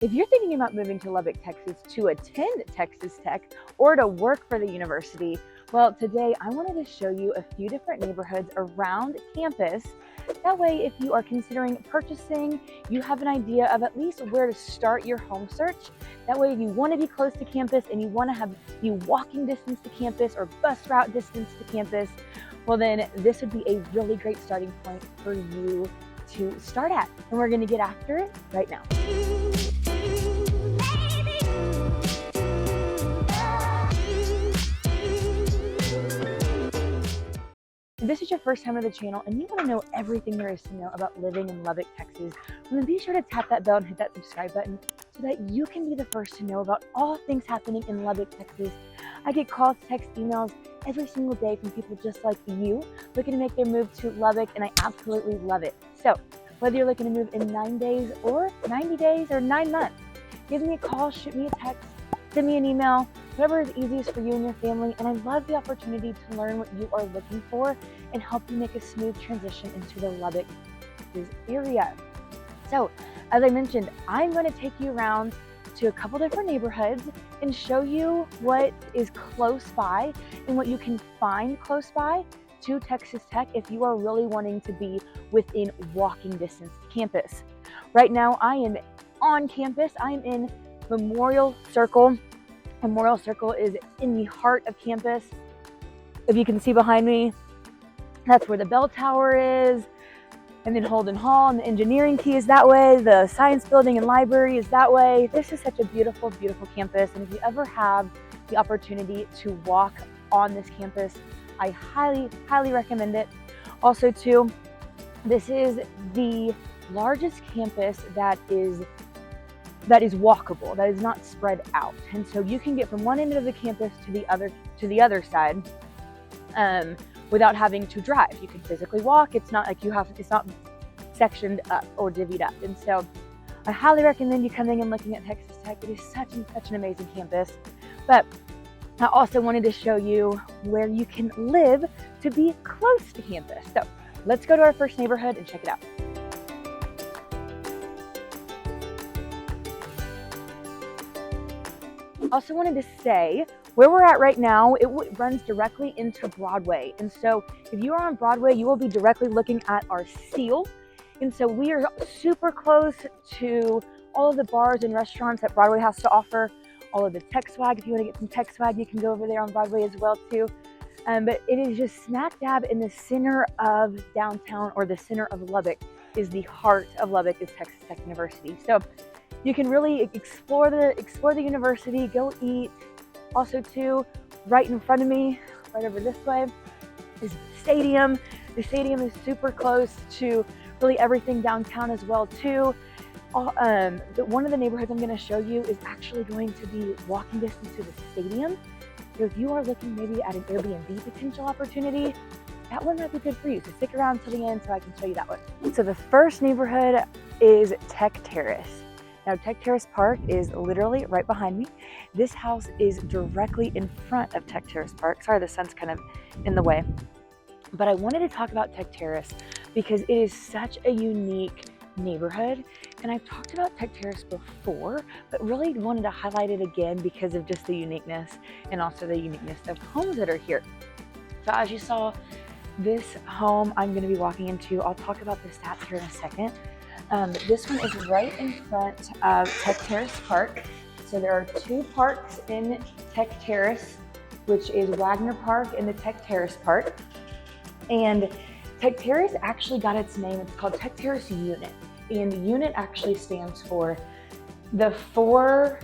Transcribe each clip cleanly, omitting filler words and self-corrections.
If you're thinking about moving to Lubbock, Texas to attend Texas Tech or to work for the university, well, today I wanted to show you a few different neighborhoods around campus. That way, if you are considering purchasing, you have an idea of at least where to start your home search. That way, if you want to be close to campus and you want to be walking distance to campus or bus route distance to campus, well then this would be a really great starting point for you to start at. And we're going to get after it right now. If this is your first time on the channel and you want to know everything there is to know about living in Lubbock, Texas, well then be sure to tap that bell and hit that subscribe button so that you can be the first to know about all things happening in Lubbock, Texas. I get calls, texts, emails every single day from people just like you looking to make their move to Lubbock, and I absolutely love it. So whether you're looking to move in 9 days or 90 days or 9 months, give me a call, shoot me a text, send me an email, whatever is easiest for you and your family. And I love the opportunity to learn what you are looking for and help you make a smooth transition into the Lubbock area. So as I mentioned, I'm going to take you around to a couple different neighborhoods and show you what is close by and what you can find close by to Texas Tech if you are really wanting to be within walking distance to campus. Right now I am on campus. I am in Memorial Circle. Memorial Circle is in the heart of campus. If you can see behind me, that's where the bell tower is. And then Holden Hall and the engineering key is that way. The science building and library is that way. This is such a beautiful, beautiful campus. And if you ever have the opportunity to walk on this campus, I highly, highly recommend it. Also too, this is the largest campus that is walkable, that is not spread out. And so you can get from one end of the campus to the other side without having to drive. You can physically walk. It's not like it's not sectioned up or divvied up. And so I highly recommend you coming and looking at Texas Tech. It is such an amazing campus. But I also wanted to show you where you can live to be close to campus. So let's go to our first neighborhood and check it out. Also wanted to say where we're at right now, it runs directly into Broadway. And so if you are on Broadway, you will be directly looking at our seal. And so we are super close to all of the bars and restaurants that Broadway has to offer, all of the tech swag. If you want to get some tech swag, you can go over there on Broadway as well too. But it is just smack dab in the center of downtown, or the center of Lubbock. Is the heart of Lubbock is Texas Tech University. So you can really explore the university, go eat. Also too, right in front of me, right over this way, is the stadium. The stadium is super close to really everything downtown as well too. One of the neighborhoods I'm going to show you is actually going to be walking distance to the stadium. So if you are looking maybe at an Airbnb potential opportunity, that one might be good for you. So stick around till the end so I can show you that one. So the first neighborhood is Tech Terrace. Now, Tech Terrace Park is literally right behind me. This house is directly in front of Tech Terrace Park. Sorry, the sun's kind of in the way. But I wanted to talk about Tech Terrace because it is such a unique neighborhood. And I've talked about Tech Terrace before, but really wanted to highlight it again because of just the uniqueness and also the uniqueness of homes that are here. So as you saw, this home I'm going to be walking into, I'll talk about the stats here in a second. This one is right in front of Tech Terrace Park. So there are 2 parks in Tech Terrace, which is Wagner Park and the Tech Terrace Park. And Tech Terrace actually got its name. It's called Tech Terrace Unit. And the unit actually stands for the 4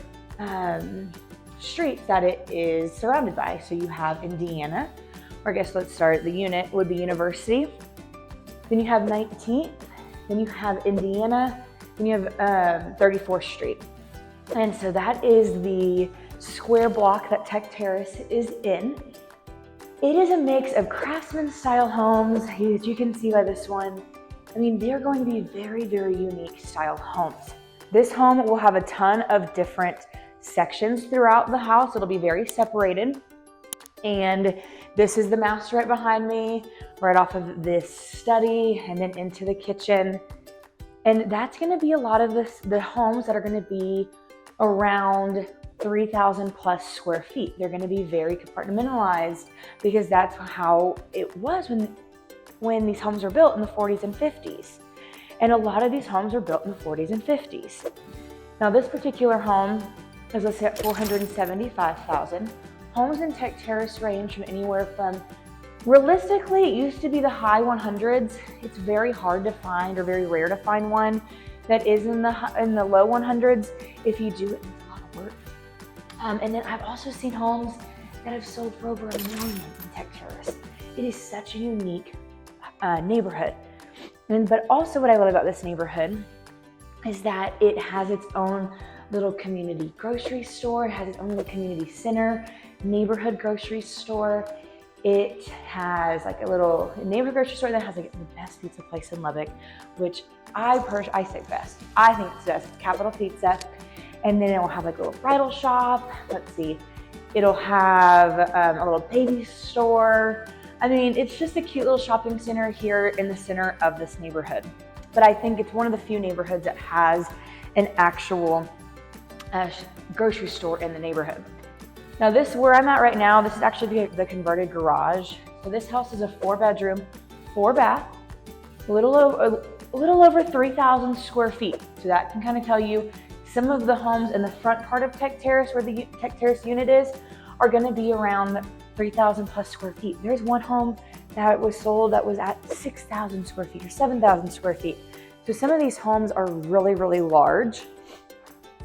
streets that it is surrounded by. So you have Indiana, or I guess let's start, the unit would be University. Then you have 19th. Then you have Indiana, then you have 34th Street. And so that is the square block that Tech Terrace is in. It is a mix of craftsman style homes, as you can see by this one. I mean, they're going to be very, very unique style homes. This home will have a ton of different sections throughout the house. It'll be very separated. And this is the master right behind me, right off of this study, and then into the kitchen. And that's going to be a lot of the homes that are going to be around 3,000 plus square feet. They're going to be very compartmentalized because that's how it was when these homes were built in the 40s and 50s. And a lot of these homes were built in the 40s and 50s. Now this particular home is listed at $475,000. Homes in Tech Terrace range from anywhere from, realistically, it used to be the high 100s. It's very hard to find, or very rare to find one that is in the low 100s. If you do, it's a lot of work. And then I've also seen homes that have sold for over $1 million in Tech Terrace. It is such a unique neighborhood. But also what I love about this neighborhood is that it has its own little community grocery store. It has its own little community center, neighborhood grocery store. It has like a little neighborhood grocery store that has like the best pizza place in Lubbock, which I say best. I think it's best. It's Capital Pizza. And then it will have like a little bridal shop. Let's see. It'll have a little baby store. I mean, it's just a cute little shopping center here in the center of this neighborhood. But I think it's one of the few neighborhoods that has an actual grocery store in the neighborhood. Now where I'm at right now, this is actually the converted garage. So this house is a 4-bedroom, 4-bath, a little over 3,000 square feet. So that can kind of tell you some of the homes in the front part of Tech Terrace, where the Tech Terrace unit is, are going to be around 3,000 plus square feet. There's one home that was sold that was at 6,000 square feet or 7,000 square feet. So some of these homes are really, really large.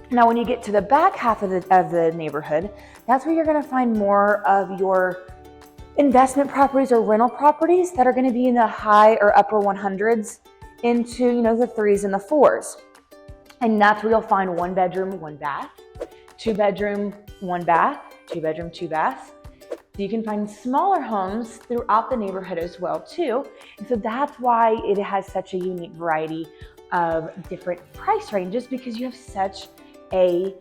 Now, when you get to the back half of the neighborhood, that's where you're going to find more of your investment properties or rental properties that are going to be in the high or upper 100s into, the 3s and the 4s. And that's where you'll find 1-bedroom, 1-bath, 2-bedroom, 1-bath, 2-bedroom, 2-bath. So you can find smaller homes throughout the neighborhood as well too. And so that's why it has such a unique variety of different price ranges, because you have such a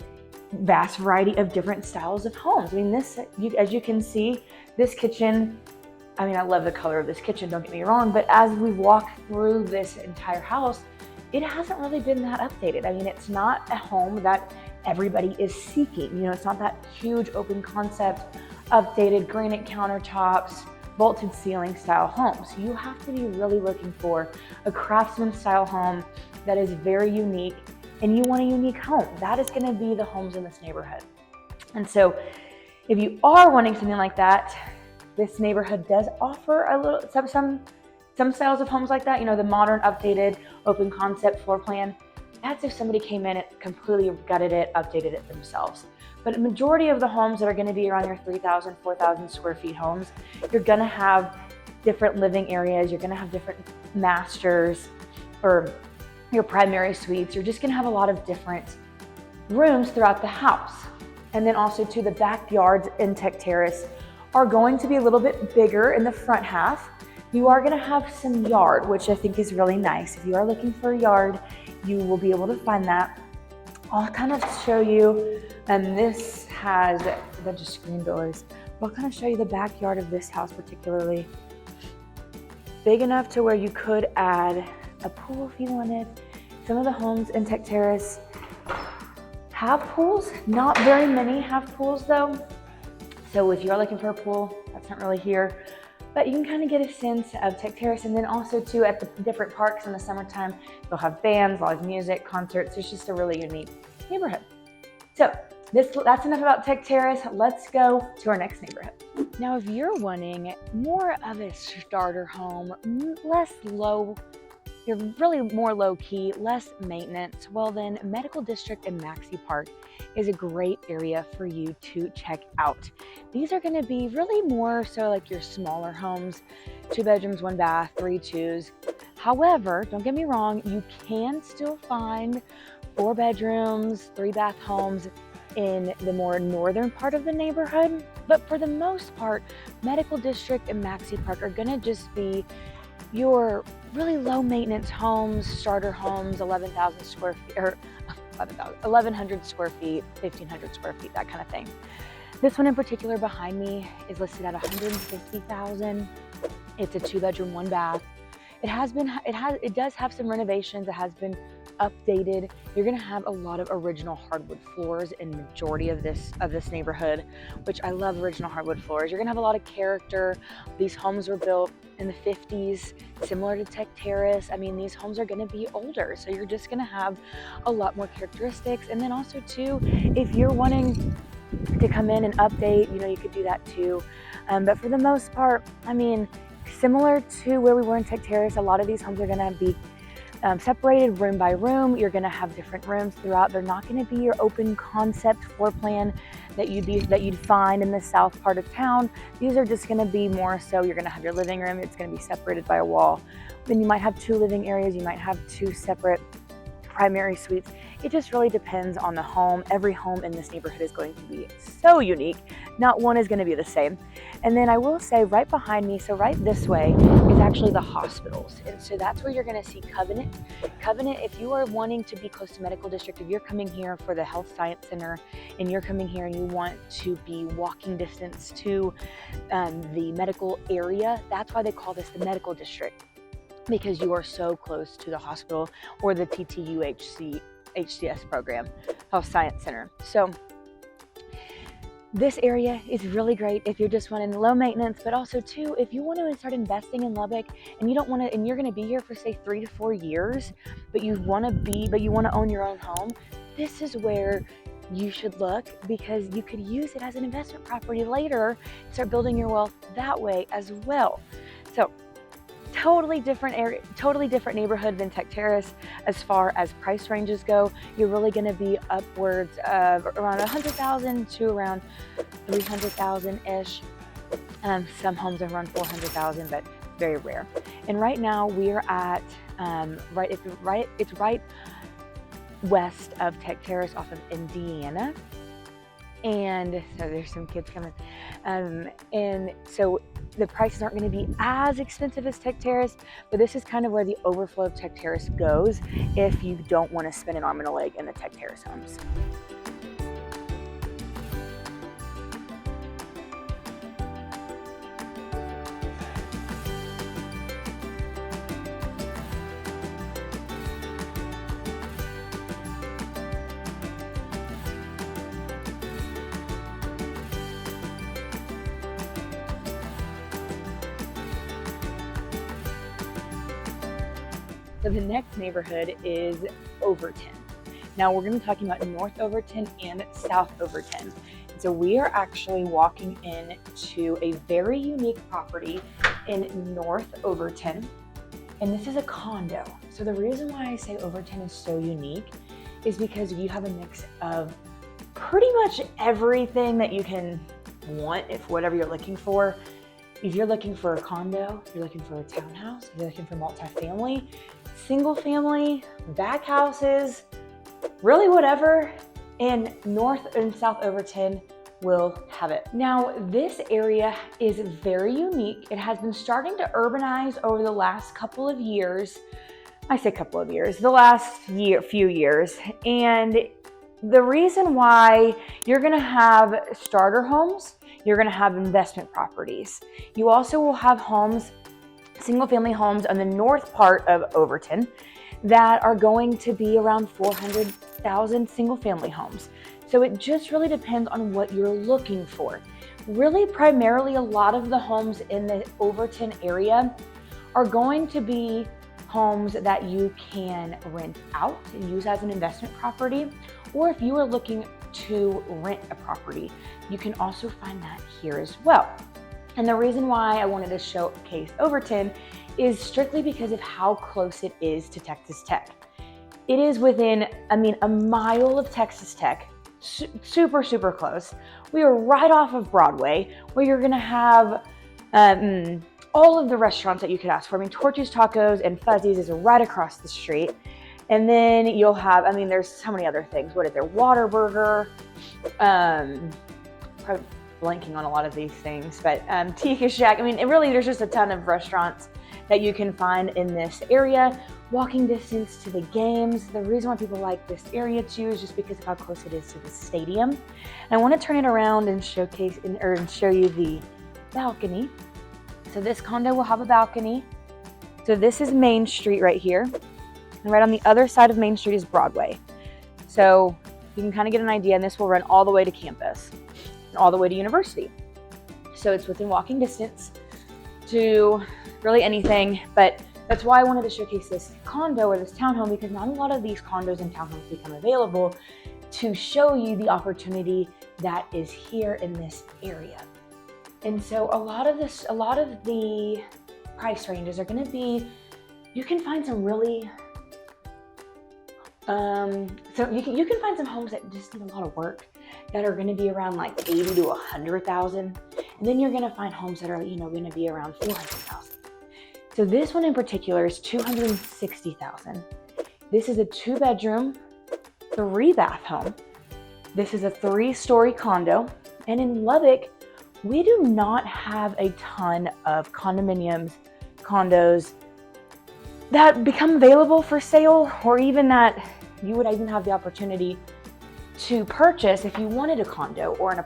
vast variety of different styles of homes. I mean, as you can see, this kitchen, I mean, I love the color of this kitchen, don't get me wrong, but as we walk through this entire house, it hasn't really been that updated. I mean, it's not a home that everybody is seeking. It's not that huge open concept, updated granite countertops, vaulted ceiling style homes. You have to be really looking for a craftsman style home that is very unique, and you want a unique home. That is going to be the homes in this neighborhood. And so if you are wanting something like that, this neighborhood does offer a little some styles of homes like that, the modern, updated, open concept floor plan. That's if somebody came in and completely gutted it, updated it themselves. But a majority of the homes that are going to be around your 3,000, 4,000 square feet homes, you're going to have different living areas. You're going to have different masters or your primary suites. You're just going to have a lot of different rooms throughout the house. And then also too, the backyards in Tech Terrace are going to be a little bit bigger in the front half. You are going to have some yard, which I think is really nice. If you are looking for a yard, you will be able to find that. I'll kind of show you, and this has a bunch of screen doors, but I'll kind of show you the backyard of this house particularly. Big enough to where you could add a pool if you wanted. Some of the homes in Tech Terrace have pools. Not very many have pools though. So if you're looking for a pool, that's not really here. But you can kind of get a sense of Tech Terrace. And then also too, at the different parks in the summertime, they'll have bands, live music, concerts. It's just a really unique neighborhood. So that's enough about Tech Terrace. Let's go to our next neighborhood. Now, if you're wanting more of a starter home, you're really more low key, less maintenance, well then Medical District and Maxi Park is a great area for you to check out. These are going to be really more so like your smaller homes, 2 bedrooms, 1 bath, 3 2s. However, don't get me wrong, you can still find 4 bedrooms, 3 bath homes in the more northern part of the neighborhood. But for the most part, Medical District and Maxi Park are going to just be your really low maintenance homes, starter homes, 11,000 square feet, or 1,100 square feet, 1,500 square feet, that kind of thing. This one in particular behind me is listed at $150,000. It's a 2 bedroom, 1 bath. it does have some renovations. It has been updated. You're gonna have a lot of original hardwood floors in majority of this neighborhood, which I love original hardwood floors. You're gonna have a lot of character. These homes were built in the 50s, similar to Tech Terrace. I mean, these homes are gonna be older, so you're just gonna have a lot more characteristics. And then also too, if you're wanting to come in and update, you could do that too. But for the most part, I mean, similar to where we were in Tech Terrace, a lot of these homes are gonna be separated room by room. You're going to have different rooms throughout. They're not going to be your open concept floor plan that you'd find in the south part of town. These are just going to be more so you're going to have your living room. It's going to be separated by a wall. Then you might have 2 living areas. You might have 2 separate primary suites. It just really depends on the home. Every home in this neighborhood is going to be so unique. Not one is going to be the same. And then I will say right behind me, so right this way is actually the hospitals. And so that's where you're going to see Covenant. Covenant, if you are wanting to be close to medical district, if you're coming here for the health science center and you're coming here and you want to be walking distance to the medical area, that's why they call this the medical district, because you are so close to the hospital or the TTUHC HCS program, Health Science Center. So this area is really great if you're just wanting low maintenance, but also too, if you want to start investing in Lubbock and you don't want to, and you're going to be here for say 3 to 4 years, but you want to own your own home, this is where you should look, because you could use it as an investment property later and start building your wealth that way as well. So totally different area, totally different neighborhood than Tech Terrace as far as price ranges go. You're really going to be upwards of around 100,000 to around 300,000 ish. Some homes are around 400,000, but very rare. And right now we are at it's right west of Tech Terrace off of Indiana. And so there's some kids coming. And so the prices aren't going to be as expensive as Tech Terrace, but this is kind of where the overflow of Tech Terrace goes if you don't want to spend an arm and a leg in the Tech Terrace homes. So the next neighborhood is Overton. Now we're going to be talking about North Overton and South Overton. So we are actually walking into a very unique property in North Overton, and this is a condo. So the reason why I say Overton is so unique is because you have a mix of pretty much everything that you can want if whatever you're looking for. If you're looking for a condo, if you're looking for a townhouse, if you're looking for multifamily, single family, back houses, really whatever, in North and South Overton will have it. Now, this area is very unique. It has been starting to urbanize over the last couple of years. I say couple of years, the last few years. And the reason why you're gonna have starter homes, you're gonna have investment properties. You also will have homes, single family homes on the north part of Overton that are going to be around 400,000 single family homes. So it just really depends on what you're looking for. Really, primarily, a lot of the homes in the Overton area are going to be homes that you can rent out and use as an investment property, or if you are looking to rent a property, you can also find that here as well. And the reason why I wanted to showcase Overton is strictly because of how close it is to Texas Tech. It is within, a mile of Texas Tech, super, super close. We are right off of Broadway, where you're gonna have all of the restaurants that you could ask for. Torchy's Tacos and Fuzzy's is right across the street. And then you'll have, there's so many other things. What is there? Whataburger, probably blanking on a lot of these things, but Tiki Shack. There's just a ton of restaurants that you can find in this area. Walking distance to the games. The reason why people like this area too is just because of how close it is to the stadium. And I want to turn it around and show you the balcony. So this condo will have a balcony. So this is Main Street right here. And right on the other side of Main Street is Broadway. So you can kind of get an idea, and this will run all the way to campus, and all the way to university. So it's within walking distance to really anything, but that's why I wanted to showcase this condo or this townhome, because not a lot of these condos and townhomes become available, to show you the opportunity that is here in this area. And so a lot of the price ranges are going to be, you can find some really, so you can find some homes that just need a lot of work that are going to be around like 80 to 100,000, and then you're going to find homes that are, going to be around 400,000. So this one in particular is 260,000. This is a 2-bedroom, 3-bath home. This is a 3-story condo, and in Lubbock, we do not have a ton of condominiums, condos that become available for sale, or even that you would even have the opportunity to purchase if you wanted a condo or to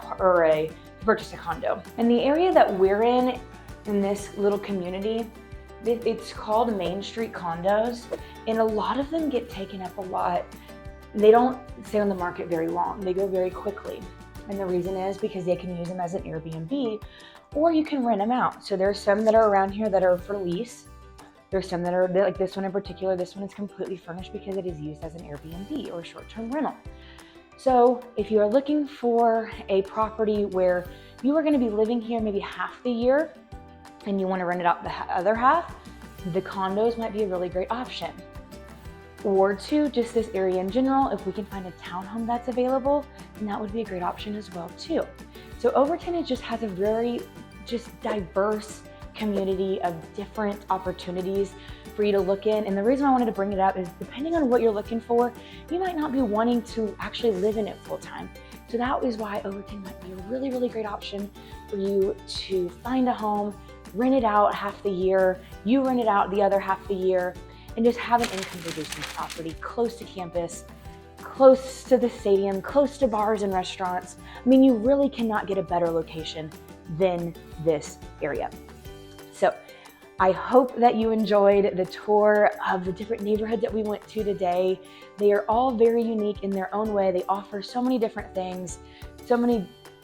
purchase a condo. And the area that we're in this little community, it's called Main Street condos, and a lot of them get taken up a lot. They don't stay on the market very long. They go very quickly. And the reason is because they can use them as an Airbnb, or you can rent them out. So there's some that are around here that are for lease. There's some that are like this one in particular. This one is completely furnished because it is used as an Airbnb or short-term rental. So if you are looking for a property where you are going to be living here maybe half the year and you want to rent it out the other half, the condos might be a really great option. Or to just this area in general, if we can find a townhome that's available, then that would be a great option as well too. So Overton just has a very diverse community of different opportunities for you to look in. And the reason I wanted to bring it up is, depending on what you're looking for, you might not be wanting to actually live in it full time. So that is why Overton might be a really, really great option for you to find a home, rent it out half the year, you rent it out the other half of the year, and just have an income producing property close to campus, close to the stadium, close to bars and restaurants. I mean, you really cannot get a better location than this area. So I hope that you enjoyed the tour of the different neighborhoods that we went to today. They are all very unique in their own way. They offer so many different things,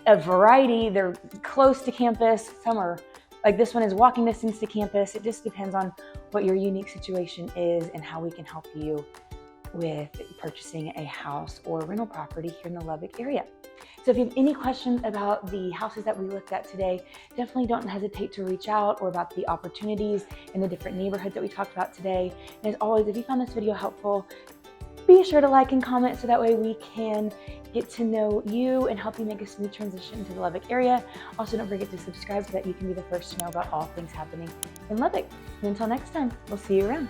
a variety. They're close to campus. Some are like this one is walking distance to campus. It just depends on what your unique situation is and how we can help you with purchasing a house or rental property here in the Lubbock area. So if you have any questions about the houses that we looked at today, definitely don't hesitate to reach out, or about the opportunities in the different neighborhoods that we talked about today. And as always, if you found this video helpful, be sure to like and comment so that way we can get to know you and help you make a smooth transition to the Lubbock area. Also, don't forget to subscribe so that you can be the first to know about all things happening in Lubbock. And until next time, we'll see you around.